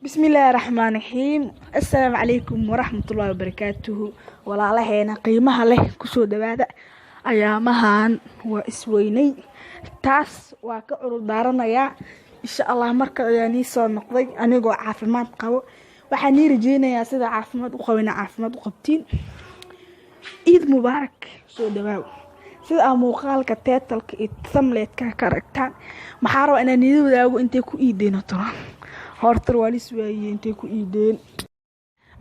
بسم الله الرحمن الرحيم السلام عليكم ورحمة الله وبركاته ولا لهنا قيمها له كسو دبادة أيامهان وإسويني تاس وكأرو دارنا يا إن شاء الله مركز يعني صار نقضي أنا جو عافمات قو وحني رجينا يا سيد عافمات وخوينا عافمات وقبتين عيد مبارك سو دباو سيد موقال كتاتلك اتثملت كاركتان محارو أنا نيدو داو انتي كو إيدين ترى hortar waalis waayey intay ku iideen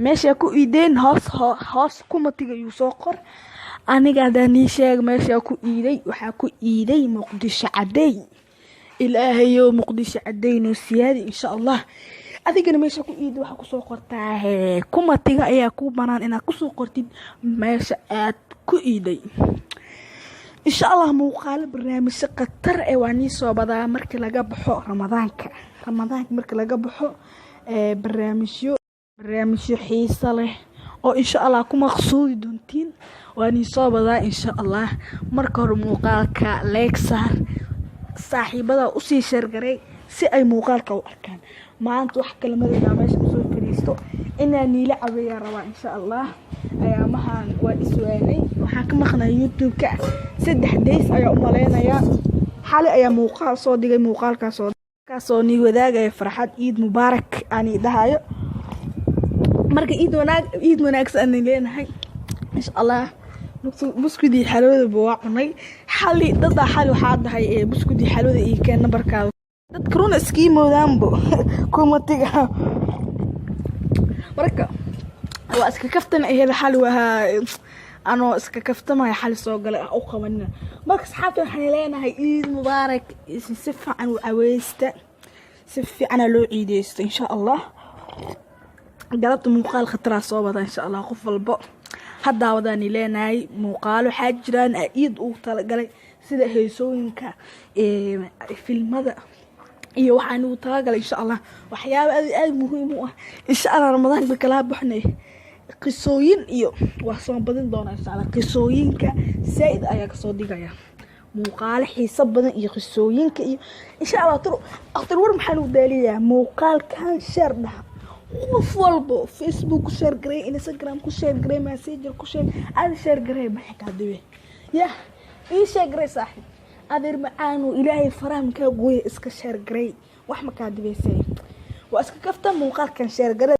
meesha ku iideen hoos kumatiga uu soo qor aniga hadaan sheeg meesha ku iiday waxa ku iiday muqdisho caday ilaahayo muqdisho cadayno siyaadi insha Allah adigana meesha ku iiday waxa ku soo qortaa kumatiga ayaa ku banaan inaad ku soo qortid meesha aad ku iiday insha Allah muuqaal barnaamij qatar ee waani soo badaa markii laga baxo ramadaanka marka laga baxo barnaamijyo xiiso leh oo insha Allah ku maqsuudi doontiin waani soo badaa insha Allah marka hore muuqaalka leexar saaxiibada u sii sheergaray si ay muuqaalka u arkaan maanta wax kalmadana meesha soo fariisto inaan niila caweeyo rabaa insha Allah ayaamahan waa iswaanay waxaan ka maqnaa YouTube-ka 3 days ayaa u maleynaya xalay ayaa muuqaal soo dhigay muuqaalkaas oo ni wadaagay farxad Eid Mubarak ani dhahayo marka Eid wanaagsan leenahay insha Allah buskudi xalwada buu cunay xali dad xal waxa dhahay buskudi xalwada ii keen nambarkaada dad corona iskiimoodaan kumatiga marka waa iska kaftan ahel xal waha ano iska kaftamay xal soo galay u qabanina marka saxaabta waxaan leenahay Eid Mubarak si fiican u aweysta si fiican loo ciideysto insha Allah galabta muuqaal khatar soo wada insha Allah qof walba hadda wadaan leenahay muuqaalo xajiraan Eid uu tala galay sida heesooyinka filmada iyo waxaan uu tala galay insha Allah waxyaabo aad muhiim u ah insha Allah ramadaanka kala baxnay qisooyin iyo wax soo badin doona insha Allah qisooyinka said ayaa ka soo dhigaya muuqaal xiiso badan iyo qisooyinka iyo insha Allah akhtar war maxaa uu daaliyaa muuqaalkan share dhaha qof walbo Facebook ku share garay Instagram ku share garay Messenger ku share aan share garay maxay ka dibe ya ii share garay saaxib adeer macaanu ilaahay faraamka gooy iska share garay wax ma ka dibeysay waa iska kaftan muuqaalkan share garay